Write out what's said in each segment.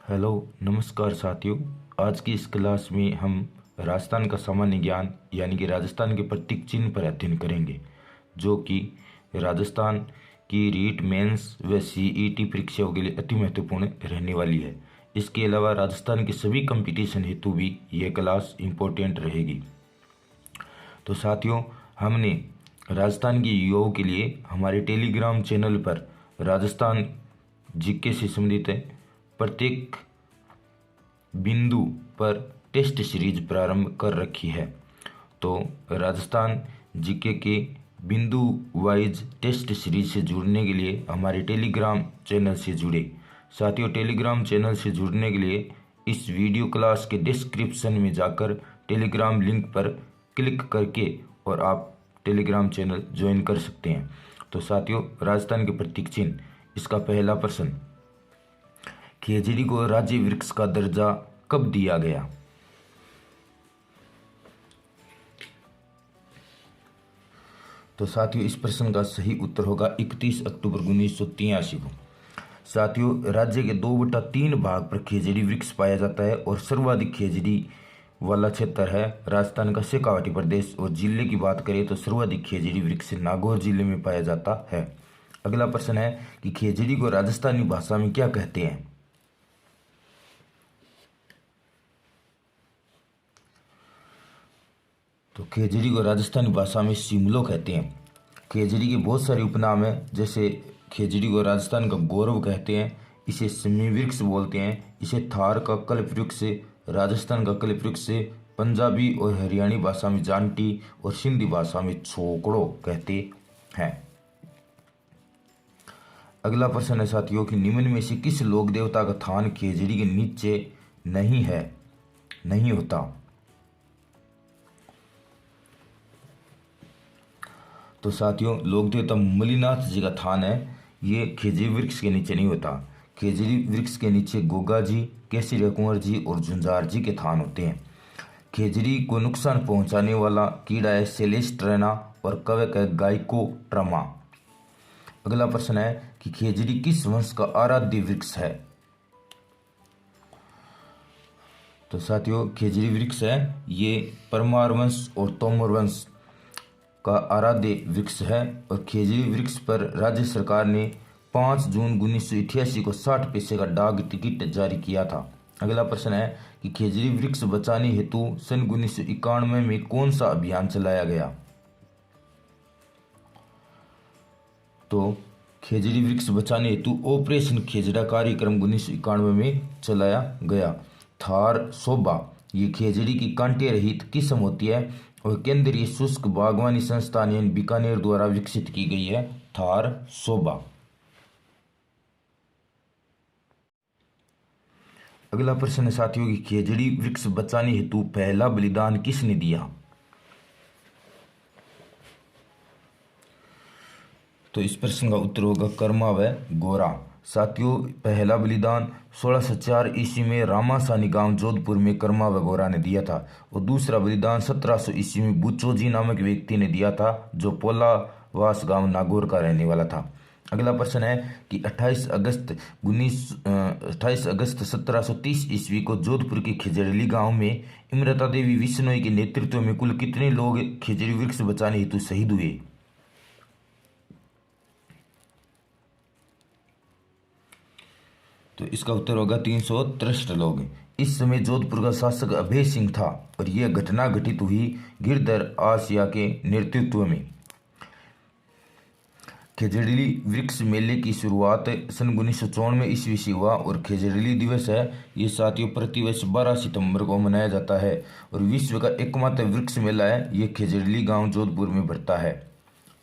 Hello नमस्कार साथियों। आज की इस क्लास में हम राजस्थान का सामान्य ज्ञान यानी कि राजस्थान के प्रतीक चिन्ह पर अध्ययन करेंगे, जो कि राजस्थान की रीट मेंस व सीईटी परीक्षाओं के लिए अति महत्वपूर्ण रहने वाली है। इसके अलावा राजस्थान के सभी कंपटीशन हेतु भी यह क्लास इम्पोर्टेंट रहेगी। तो साथियों, हमने राजस्थान के युवाओं के लिए हमारे टेलीग्राम चैनल पर राजस्थान जीके से संबंधित प्रत्येक बिंदु पर टेस्ट सीरीज प्रारंभ कर रखी है। तो राजस्थान जीके के बिंदु वाइज टेस्ट सीरीज से जुड़ने के लिए हमारे टेलीग्राम चैनल से जुड़े। साथियों, टेलीग्राम चैनल से जुड़ने के लिए इस वीडियो क्लास के डिस्क्रिप्शन में जाकर टेलीग्राम लिंक पर क्लिक करके और आप टेलीग्राम चैनल ज्वाइन कर सकते हैं। तो साथियों, राजस्थान के प्रतीक चिन्ह, इसका पहला प्रश्न, खेजड़ी को राज्य वृक्ष का दर्जा कब दिया गया? तो साथियों, इस प्रश्न का सही उत्तर होगा 31 अक्टूबर 1983 को। साथियों, राज्य के 2/3 भाग पर खेजड़ी वृक्ष पाया जाता है और सर्वाधिक खेजड़ी वाला क्षेत्र है राजस्थान का शेखावाटी प्रदेश। और जिले की बात करें तो सर्वाधिक खेजड़ी वृक्ष नागौर जिले में पाया जाता है। अगला प्रश्न है कि खेजड़ी को राजस्थानी भाषा में क्या कहते हैं? तो खेजड़ी को राजस्थानी भाषा में शिमलो कहते हैं। खेजड़ी के बहुत सारे उपनाम हैं, जैसे खेजड़ी को राजस्थान का गौरव कहते हैं, इसे सिमी वृक्ष बोलते हैं, इसे थार का कल्प वृक्ष, राजस्थान का कल्प वृक्ष, पंजाबी और हरियाणी भाषा में जानटी और सिंधी भाषा में छोकड़ो कहते हैं। अगला प्रश्न है साथियों कि निम्न में से किस लोक देवता का थान खेजड़ी के नीचे नहीं होता? तो साथियों, लोक देवता मलिनाथ जी का थान है, ये खेजड़ी वृक्ष के नीचे नहीं होता। खेजड़ी वृक्ष के नीचे गोगा जी, केसरिया कुंवर जी और झुंझार जी के थान होते हैं। खेजड़ी को नुकसान पहुंचाने वाला कीड़ा है सेलेस्ट्रेना और कवक है गाइकोट्रमा। अगला प्रश्न है कि खेजड़ी किस वंश का आराध्य वृक्ष है? तो साथियों, खेजड़ी वृक्ष है ये परमार वंश और तोमर वंश का आराध्य वृक्ष है। और खेजड़ी वृक्ष पर राज्य सरकार ने 5 जून 1988 को 60 पैसे का डाक टिकट जारी किया था। अगला प्रश्न है कि खेजड़ी वृक्ष बचाने हेतु सन 1991 में कौन सा अभियान चलाया गया? तो खेजड़ी वृक्ष बचाने हेतु ऑपरेशन खेजड़ा कार्यक्रम 1991 में चलाया गया। थार शोभा ये खेजड़ी की कांटे रहित किस्म होती है और केंद्रीय शुष्क बागवानी संस्थान यानी बीकानेर द्वारा विकसित की गई है थार शोभा। अगला प्रश्न है साथियों कि खेजड़ी वृक्ष बचाने हेतु पहला बलिदान किसने दिया? तो इस प्रश्न का उत्तर होगा कर्मा व गोरा। साथियों, पहला बलिदान 1604 ईस्वी में रामासानी गांव जोधपुर में कर्मा व गोरा ने दिया था और दूसरा बलिदान 1700 ईस्वी में बुचोजी नामक व्यक्ति ने दिया था, जो पोलावास गांव नागौर का रहने वाला था। अगला प्रश्न है कि 28 अगस्त 1730 ईस्वी को जोधपुर के खेजड़ली गांव में इमरता देवी विश्नोई के नेतृत्व में कुल कितने लोग खेजड़ी वृक्ष बचाने हेतु शहीद हुए? तो इसका उत्तर होगा 363 लोग। इस समय जोधपुर का शासक अभय सिंह था और यह घटना घटित हुई गिरधर आसिया के नेतृत्व में। खेजड़ली वृक्ष मेले की शुरुआत सन 1954 ईस्वी से हुआ और खेजड़ली दिवस है ये साथियों प्रतिवर्ष 12 सितंबर को मनाया जाता है और विश्व का एकमात्र वृक्ष मेला है ये खेजड़ली गांव जोधपुर में बढ़ता है।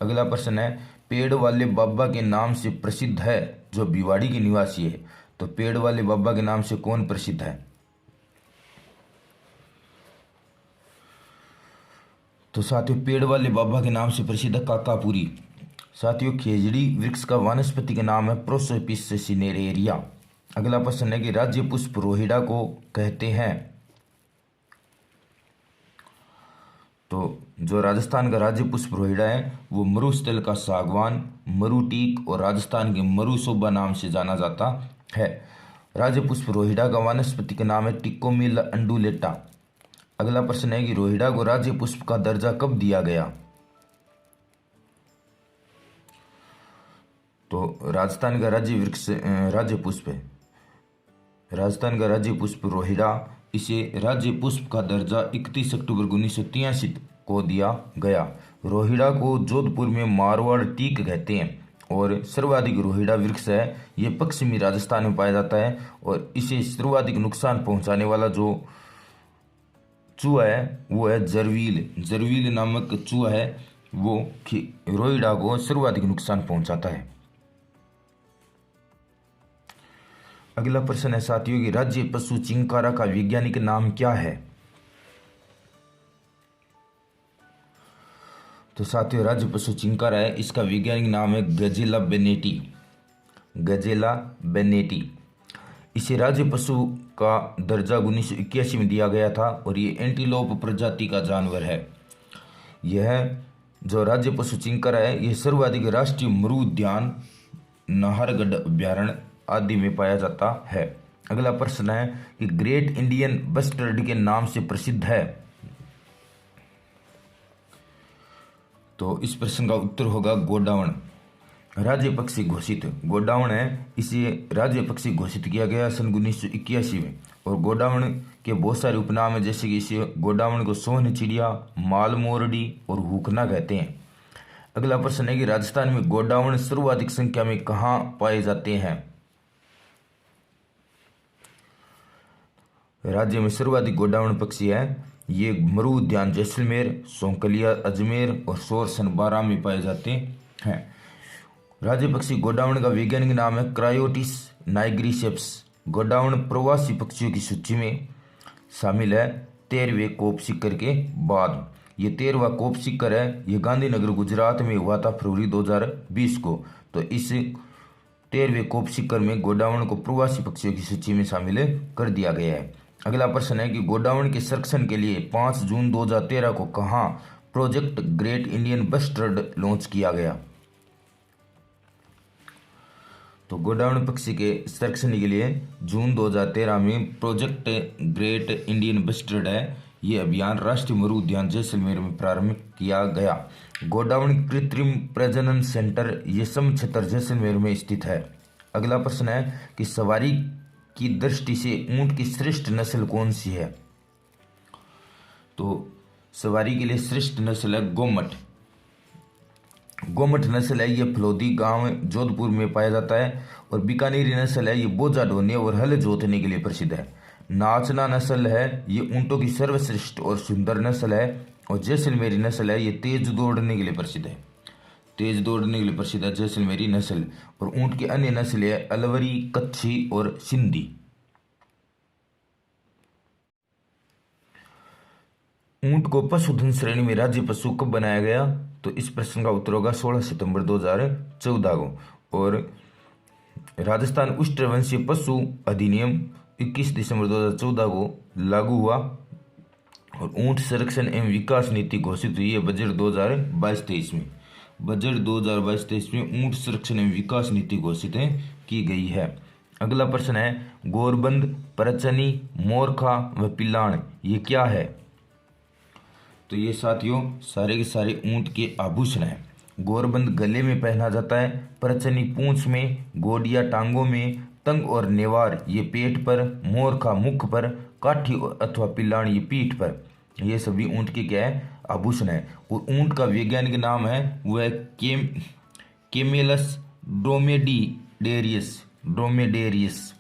अगला प्रश्न है, पेड़ वाले बाबा के नाम से प्रसिद्ध है जो भिवाड़ी के निवासी है। तो पेड़ वाले बाबा के नाम से कौन प्रसिद्ध है? तो साथियों, पेड़ वाले बाबा के नाम से प्रसिद्ध है काकापुरी। साथियों, खेजड़ी वृक्ष का वानस्पति का नाम है प्रोसोपिस सिनेरेरिया। अगला प्रश्न है कि राज्य पुष्प रोहिड़ा को कहते हैं। तो जो राजस्थान का राज्य पुष्प रोहिड़ा है वो मरुस्थल का सागवान, मरुटीक और राजस्थान के मरुशोभा नाम से जाना जाता है। राज्य पुष्प रोहिड़ा का वानस्पतिक नाम है टिकोमिला अंडुलेटा। अगला प्रश्न है कि रोहिड़ा को राज्य पुष्प का दर्जा कब दिया गया? तो राजस्थान का राज्य वृक्ष राज्य पुष्प है। राजस्थान का राज्य पुष्प रोहिड़ा, इसे राज्य पुष्प का दर्जा 31 अक्टूबर 1983 को दिया गया। रोहिड़ा को जोधपुर में मारवाड़ टीक कहते हैं और सर्वाधिक रोहिड़ा वृक्ष है। ये पश्चिमी राजस्थान में पाया जाता है और इसे सर्वाधिक नुकसान पहुंचाने वाला जो चूहा है वो है जरवील। जरवील नामक चूहा है वो रोहिड़ा को सर्वाधिक नुकसान पहुंचाता है। अगला प्रश्न है साथियों कि राज्य पशु चिंकारा का वैज्ञानिक नाम क्या है? तो साथियों राज्य पशु चिंकारा है, इसका वैज्ञानिक नाम है गजेला बेनेटी। गजेला बेनेटी। इसे राज्य पशु का दर्जा 1981 में दिया गया था और ये एंटीलोप प्रजाति का जानवर है। यह जो राज्य पशु चिंकारा है ये सर्वाधिक राष्ट्रीय मरु उद्यान, नाहरगढ़ अभ्यारण्य आदि में पाया जाता है। अगला प्रश्न है कि ग्रेट इंडियन बस्टर्ड के नाम से प्रसिद्ध है। तो इस प्रश्न का उत्तर होगा गोडावण। राज्य पक्षी घोषित गोडावण है, इसे राज्य पक्षी घोषित किया गया सन 1981 में और गोडावण के बहुत सारे उपनाम है, जैसे कि इसे गोडावण को सोहन चिड़िया, माल मोरडी और हुकना कहते हैं। अगला प्रश्न है कि राजस्थान में गोडावण सर्वाधिक संख्या में कहाँ पाए जाते हैं? राज्य में सर्वाधिक गोडावण पक्षी है ये मरु उद्यान जैसलमेर, सोंकलिया अजमेर और सोर सनबारा में पाए जाते हैं। राज्य पक्षी गोडावण का वैज्ञानिक नाम है क्रायोटिस नाइग्रिसेप्स। गोडावण प्रवासी पक्षियों की सूची में शामिल है 13वें कोप शिखर के बाद। ये 13वां कोप शिखर है, ये गांधीनगर गुजरात में हुआ था फरवरी 2020 को। तो इस 13वें कोप शिखर में गोडावण को प्रवासी पक्षियों की सूची में शामिल कर दिया गया है। अगला प्रश्न है कि गोडावण के संरक्षण के लिए 5 जून 2013 को कहाँ project great Indian bustard launch किया गया? तो गोडावण पक्षी के संरक्षण के लिए जून 2013 में प्रोजेक्ट ग्रेट इंडियन बस्टर्ड है, ये अभियान राष्ट्रीय मरु उद्यान जैसलमेर में प्रारंभ किया गया। गोडावण कृत्रिम प्रजनन सेंटर ये समक्षेत्र जैसलमेर में स्थित है। अगला प्रश्न है कि सवारी की दृष्टि से ऊंट की श्रेष्ठ नस्ल कौन सी है? तो सवारी के लिए श्रेष्ठ नस्ल है गोमट। गोमट नस्ल है, ये फलोदी गांव जोधपुर में पाया जाता है और बीकानेरी नस्ल है, ये बोझा ढोने और हल जोतने के लिए प्रसिद्ध है। नाचना नस्ल है, ये ऊंटों की सर्वश्रेष्ठ और सुंदर नस्ल है और जैसलमेरी नस्ल है, ये तेज दौड़ने के लिए प्रसिद्ध है। तेज दौड़ने के लिए प्रसिद्ध है जैसलमेरी नस्ल। और ऊंट की अन्य नस्ल है अलवरी, कच्छी और सिंधी। ऊंट को पशुधन श्रेणी में राज्य पशु कब बनाया गया? तो इस प्रश्न का उत्तर होगा 16 सितंबर 2014 को। और राजस्थान उष्टवंशीय पशु अधिनियम 21 दिसंबर 2014 को लागू हुआ और ऊंट संरक्षण एवं विकास नीति घोषित हुई है बजट 2022-23 में। बजट 2022-23 में ऊंट संरक्षण एवं विकास नीति घोषित की गई है। अगला प्रश्न है गोरबंद, परचनी, मोरखा व पिलाण ये क्या है? तो ये साथियों सारे के सारे ऊंट के आभूषण हैं। गोरबंद गले में पहना जाता है, परचनी पूंछ में, गोडिया टांगों में, तंग और नेवार ये पेट पर, मोरखा मुख पर, काठी अथवा पिलाण ये पीठ पर। ये सभी ऊंट के क्या है? आभूषण है। और ऊंट का वैज्ञानिक नाम है वो है केमेलस ड्रोमेडेरियस। ड्रोमेडेरियस।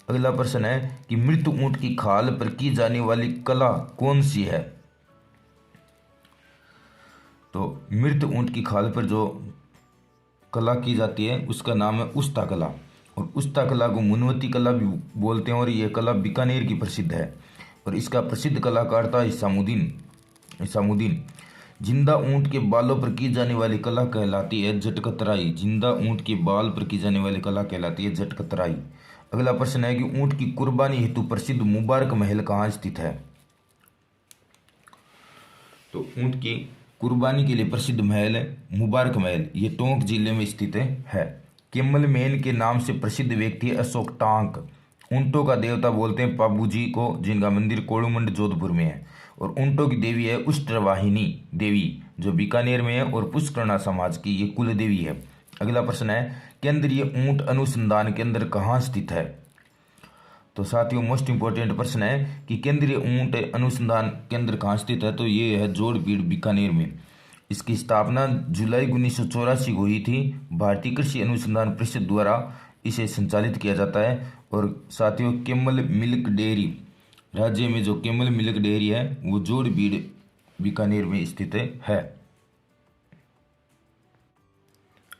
अगला प्रश्न है कि मृत ऊंट की खाल पर की जाने वाली कला कौन सी है? तो मृत ऊंट की खाल पर जो कला की जाती है उसका नाम है उस्ता कला। और उस्ता कला को मुनवती कला भी बोलते हैं और यह कला बीकानेर की प्रसिद्ध है। और इसका प्रसिद्ध कलाकार था इसामुद्दीन। जिंदा ऊंट के बालों पर की जाने वाली कला कहलाती है झटकतराई। जिंदा ऊंट के बाल पर की जाने वाली कला कहलाती है झटकतराई। अगला प्रश्न है कि ऊंट की कुर्बानी हेतु प्रसिद्ध मुबारक महल कहाँ स्थित है? तो ऊंट की कुर्बानी के लिए प्रसिद्ध महल है मुबारक महल, ये टोंक जिले में स्थित है। केमल मेन के नाम से प्रसिद्ध व्यक्ति है अशोक टांक। ऊंटों का देवता बोलते हैं पाबू जी को, जिनका मंदिर कोड़ुमंड जोधपुर में है। और ऊंटों की देवी है उष्ट्रवाहिनी देवी, जो बीकानेर में है और पुष्करणा समाज की ये कुल देवी है। अगला प्रश्न है, केंद्रीय ऊंट अनुसंधान केंद्र कहाँ स्थित है? तो साथियों मोस्ट इंपोर्टेंट प्रश्न है कि केंद्रीय ऊंट अनुसंधान केंद्र कहाँ स्थित है, तो ये है जोड़पीड़ बीकानेर में। इसकी स्थापना जुलाई 1984 को हुई थी। भारतीय कृषि अनुसंधान परिषद द्वारा इसे संचालित किया जाता है। और साथियों केमल मिल्क डेयरी, राज्य में जो केमल मिल्क डेयरी है वो जोड़पीड़ बीकानेर में स्थित है।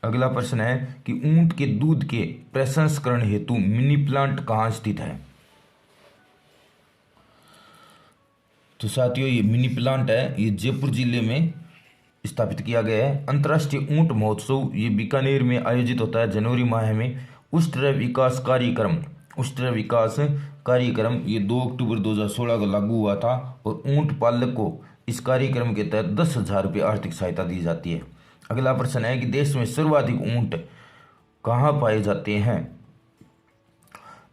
अगला प्रश्न है कि ऊंट के दूध के प्रसंस्करण हेतु मिनी प्लांट कहाँ स्थित है? तो साथियों ये मिनी प्लांट है, ये जयपुर जिले में स्थापित किया गया है। अंतर्राष्ट्रीय ऊंट महोत्सव ये बीकानेर में आयोजित होता है जनवरी माह में। उष्ट्र विकास कार्यक्रम ये 2 अक्टूबर 2016 को लागू हुआ था। और ऊंट पालक को इस कार्यक्रम के तहत 10,000 रुपये आर्थिक सहायता दी जाती है। अगला प्रश्न है कि देश में सर्वाधिक ऊंट कहाँ पाए जाते हैं?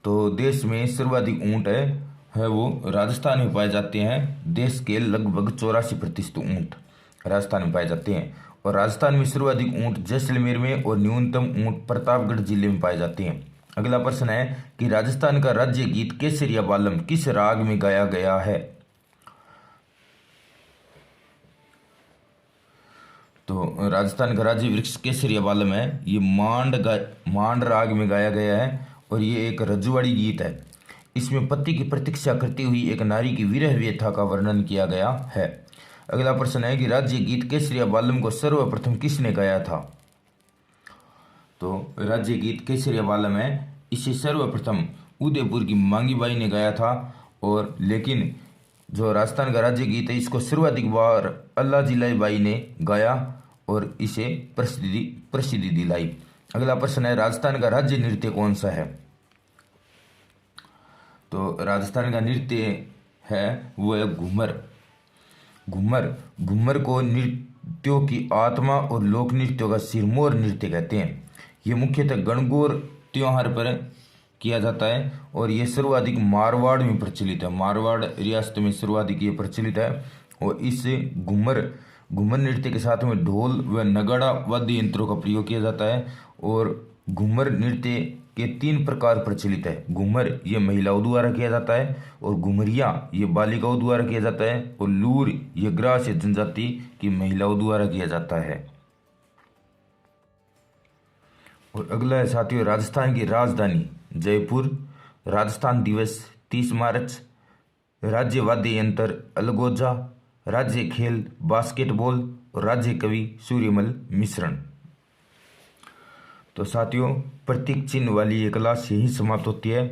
तो देश में सर्वाधिक ऊंट है वो राजस्थान में पाए जाते हैं। देश के लगभग 84% ऊंट राजस्थान में पाए जाते हैं। और राजस्थान में सर्वाधिक ऊंट जैसलमेर में और न्यूनतम ऊंट प्रतापगढ़ जिले में पाए जाते हैं। अगला प्रश्न है कि राजस्थान का राज्य गीत केसरिया बालम किस राग में गाया गया है? तो राजस्थान का राज्य वृक्ष केसरिया बालम है, ये मांड राग में गाया गया है। और ये एक रजवाड़ी गीत है। इसमें पति की प्रतीक्षा करती हुई एक नारी की विरह व्यथा का वर्णन किया गया है। अगला प्रश्न है कि राज्य गीत केसरिया बालम को सर्वप्रथम किसने गाया था? तो राज्य गीत केसरिया बालम है, इसे सर्वप्रथम उदयपुर की मांगीबाई ने गाया था। और लेकिन जो राजस्थान का राज्य गीत है इसको सर्वाधिक बार अल्लाह जिलाई बाई ने गाया और इसे प्रसिद्धि दिलाई। अगला प्रश्न है, राजस्थान का राज्य नृत्य कौन सा है? तो राजस्थान का नृत्य है वो है घूमर को नृत्यों की आत्मा और लोक नृत्यों का सिरमौर नृत्य कहते हैं। ये मुख्यतः गणगौर त्योहार पर किया जाता है। और ये सर्वाधिक मारवाड़ में प्रचलित है, मारवाड़ रियासत में सर्वाधिक ये प्रचलित है। और इस घूमर नृत्य के साथ में ढोल व नगाड़ा वाद्य यंत्रों का प्रयोग किया जाता है। और घूमर नृत्य के 3 प्रकार प्रचलित है। घूमर ये महिलाओं द्वारा किया जाता है, और घुमरिया ये बालिकाओं द्वारा किया जाता है, और लूर ये ग्रास्य जनजाति की महिलाओं द्वारा किया जाता है। और अगला है साथियों, राजस्थान की राजधानी जयपुर, राजस्थान दिवस 30 मार्च, राज्य वाद्य यंत्र अलगोजा, राज्य खेल बास्केटबॉल और राज्य कवि सूर्यमल मिश्रण। तो साथियों प्रतीक चिन्ह वाली ये क्लास यही समाप्त होती है।